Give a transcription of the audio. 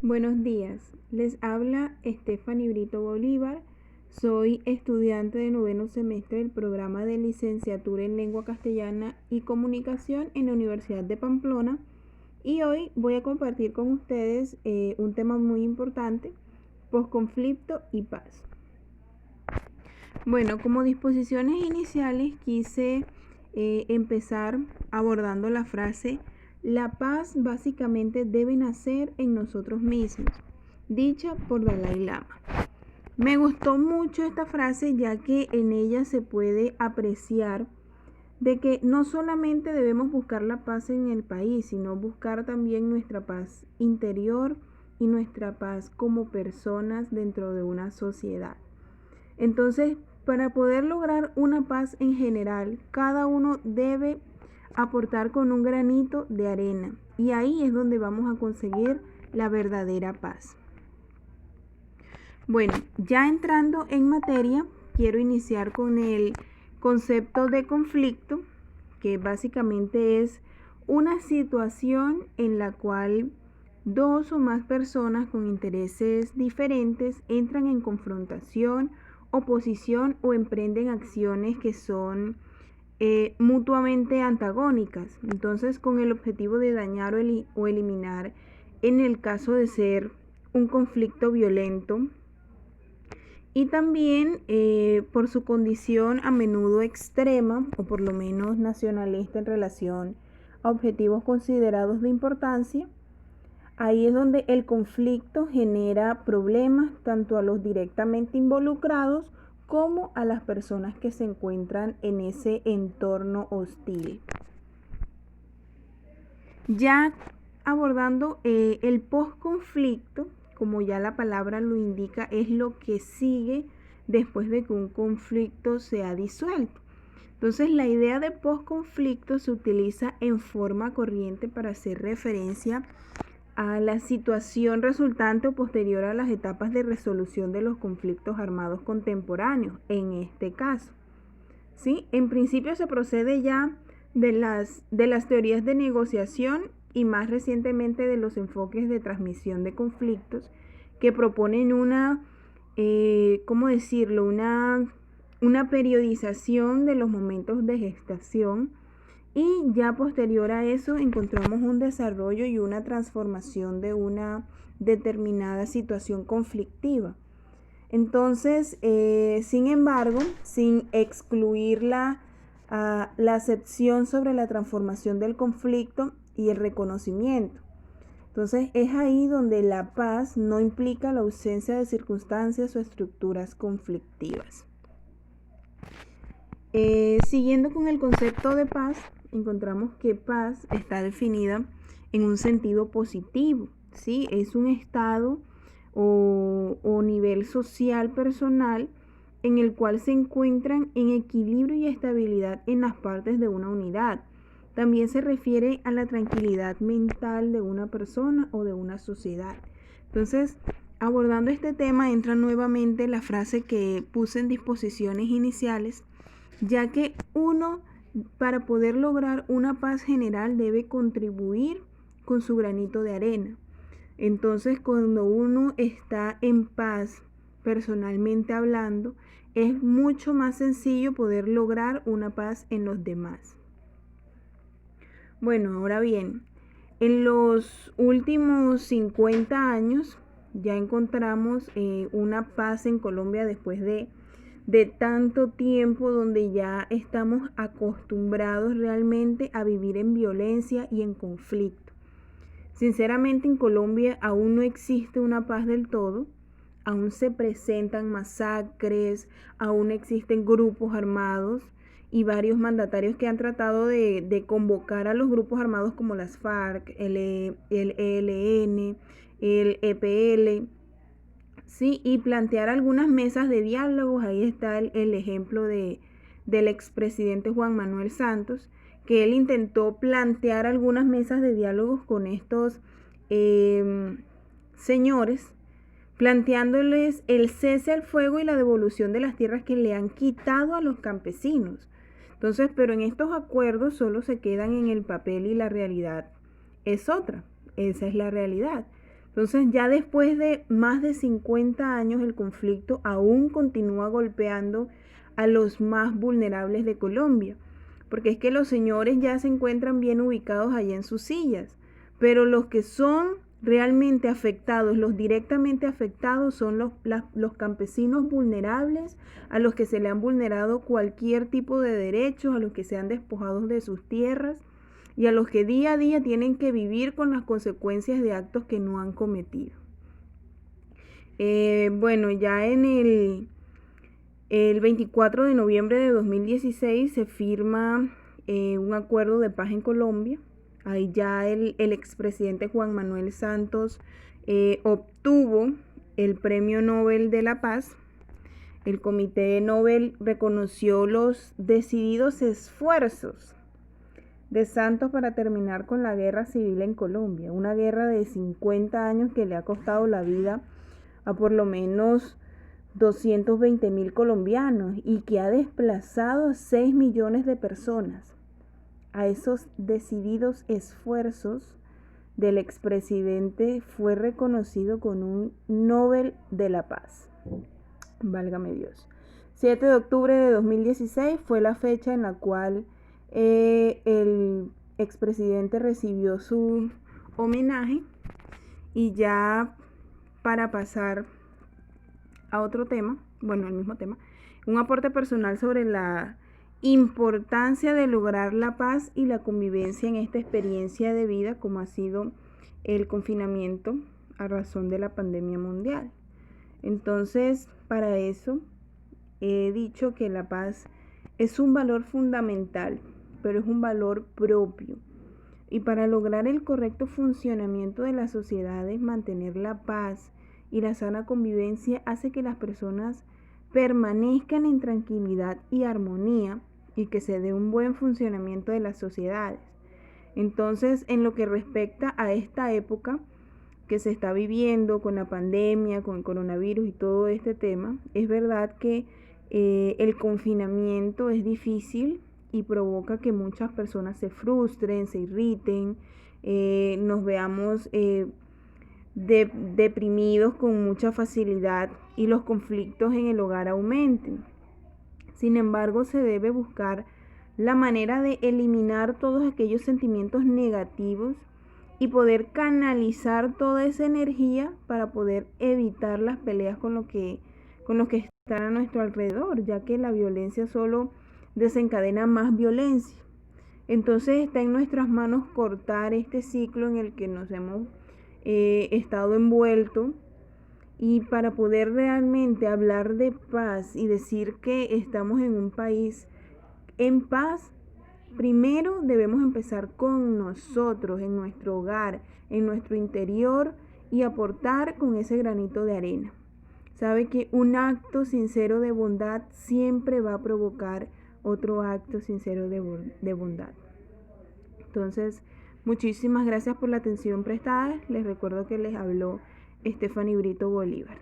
Buenos días, les habla Stephanie Brito Bolívar, soy estudiante de noveno semestre del programa de licenciatura en Lengua Castellana y Comunicación en la Universidad de Pamplona y hoy voy a compartir con ustedes un tema muy importante, posconflicto y paz. Bueno, como disposiciones iniciales quise empezar abordando la frase la paz básicamente debe nacer en nosotros mismos, dicha por Dalai Lama. Me gustó mucho esta frase ya que en ella se puede apreciar de que no solamente debemos buscar la paz en el país, sino buscar también nuestra paz interior y nuestra paz como personas dentro de una sociedad. Entonces, para poder lograr una paz en general, cada uno debe aportar con un granito de arena y ahí es donde vamos a conseguir la verdadera paz. Bueno, ya entrando en materia, quiero iniciar con el concepto de conflicto, que básicamente es una situación en la cual dos o más personas con intereses diferentes entran en confrontación, oposición o emprenden acciones que son mutuamente antagónicas, entonces con el objetivo de dañar o eliminar en el caso de ser un conflicto violento y también por su condición a menudo extrema o por lo menos nacionalista en relación a objetivos considerados de importancia. Ahí es donde el conflicto genera problemas tanto a los directamente involucrados como a las personas que se encuentran en ese entorno hostil. Ya abordando el posconflicto, como ya la palabra lo indica, es lo que sigue después de que un conflicto se ha disuelto. Entonces, la idea de posconflicto se utiliza en forma corriente para hacer referencia a la situación resultante o posterior a las etapas de resolución de los conflictos armados contemporáneos, en este caso. ¿Sí? En principio se procede ya de las teorías de negociación y más recientemente de los enfoques de transmisión de conflictos que proponen ¿cómo decirlo? Una periodización de los momentos de gestación. Y ya posterior a eso encontramos un desarrollo y una transformación de una determinada situación conflictiva. Entonces, sin embargo, sin excluir la acepción sobre la transformación del conflicto y el reconocimiento. Entonces, es ahí donde la paz no implica la ausencia de circunstancias o estructuras conflictivas. Siguiendo con el concepto de paz, encontramos que paz está definida en un sentido positivo, ¿sí? Es un estado o nivel social personal en el cual se encuentran en equilibrio y estabilidad en las partes de una unidad. También se refiere a la tranquilidad mental de una persona o de una sociedad. Entonces, abordando este tema entra nuevamente la frase que puse en disposiciones iniciales, ya que uno, para poder lograr una paz general, debe contribuir con su granito de arena. Entonces, cuando uno está en paz, personalmente hablando, es mucho más sencillo poder lograr una paz en los demás. Bueno, ahora bien, en los últimos 50 años ya encontramos una paz en Colombia después de tanto tiempo donde ya estamos acostumbrados realmente a vivir en violencia y en conflicto. Sinceramente, en Colombia aún no existe una paz del todo, aún se presentan masacres, aún existen grupos armados y varios mandatarios que han tratado de convocar a los grupos armados como las FARC, el ELN, el EPL, ¿sí? Y plantear algunas mesas de diálogos. Ahí está el ejemplo del expresidente Juan Manuel Santos, que él intentó plantear algunas mesas de diálogos con estos señores, planteándoles el cese al fuego y la devolución de las tierras que le han quitado a los campesinos. Entonces, pero en estos acuerdos solo se quedan en el papel y la realidad es otra. Esa es la realidad. Entonces ya después de más de 50 años el conflicto aún continúa golpeando a los más vulnerables de Colombia, porque es que los señores ya se encuentran bien ubicados allá en sus sillas, pero los que son realmente afectados, los directamente afectados son los campesinos vulnerables, a los que se le han vulnerado cualquier tipo de derechos, a los que se han despojado de sus tierras y a los que día a día tienen que vivir con las consecuencias de actos que no han cometido. Bueno, ya en el 24 de noviembre de 2016 se firma un acuerdo de paz en Colombia. Ahí ya el expresidente Juan Manuel Santos obtuvo el Premio Nobel de la Paz. El Comité Nobel reconoció los decididos esfuerzos de Santos para terminar con la guerra civil en Colombia, una guerra de 50 años que le ha costado la vida a por lo menos 220.000 colombianos y que ha desplazado a 6 millones de personas. A esos decididos esfuerzos del expresidente fue reconocido con un Nobel de la Paz. Válgame Dios. 7 de octubre de 2016 fue la fecha en la cual el expresidente recibió su homenaje. Y ya para pasar a otro tema, bueno, el mismo tema, un aporte personal sobre la importancia de lograr la paz y la convivencia en esta experiencia de vida como ha sido el confinamiento a razón de la pandemia mundial. Entonces, para eso he dicho que la paz es un valor fundamental, pero es un valor propio. Y para lograr el correcto funcionamiento de las sociedades, mantener la paz y la sana convivencia hace que las personas permanezcan en tranquilidad y armonía y que se dé un buen funcionamiento de las sociedades. Entonces, en lo que respecta a esta época que se está viviendo con la pandemia, con el coronavirus y todo este tema, es verdad que el confinamiento es difícil y provoca que muchas personas se frustren, se irriten, nos veamos deprimidos con mucha facilidad y los conflictos en el hogar aumenten. Sin embargo, se debe buscar la manera de eliminar todos aquellos sentimientos negativos y poder canalizar toda esa energía para poder evitar las peleas con los que están a nuestro alrededor, ya que la violencia solo desencadena más violencia. Entonces está en nuestras manos cortar este ciclo en el que nos hemos estado envueltos, y para poder realmente hablar de paz y decir que estamos en un país en paz, primero debemos empezar con nosotros, en nuestro hogar, en nuestro interior, y aportar con ese granito de arena. Sabe que un acto sincero de bondad siempre va a provocar otro acto sincero de bondad. Entonces, muchísimas gracias por la atención prestada. Les recuerdo que les habló Stephanie Brito Bolívar.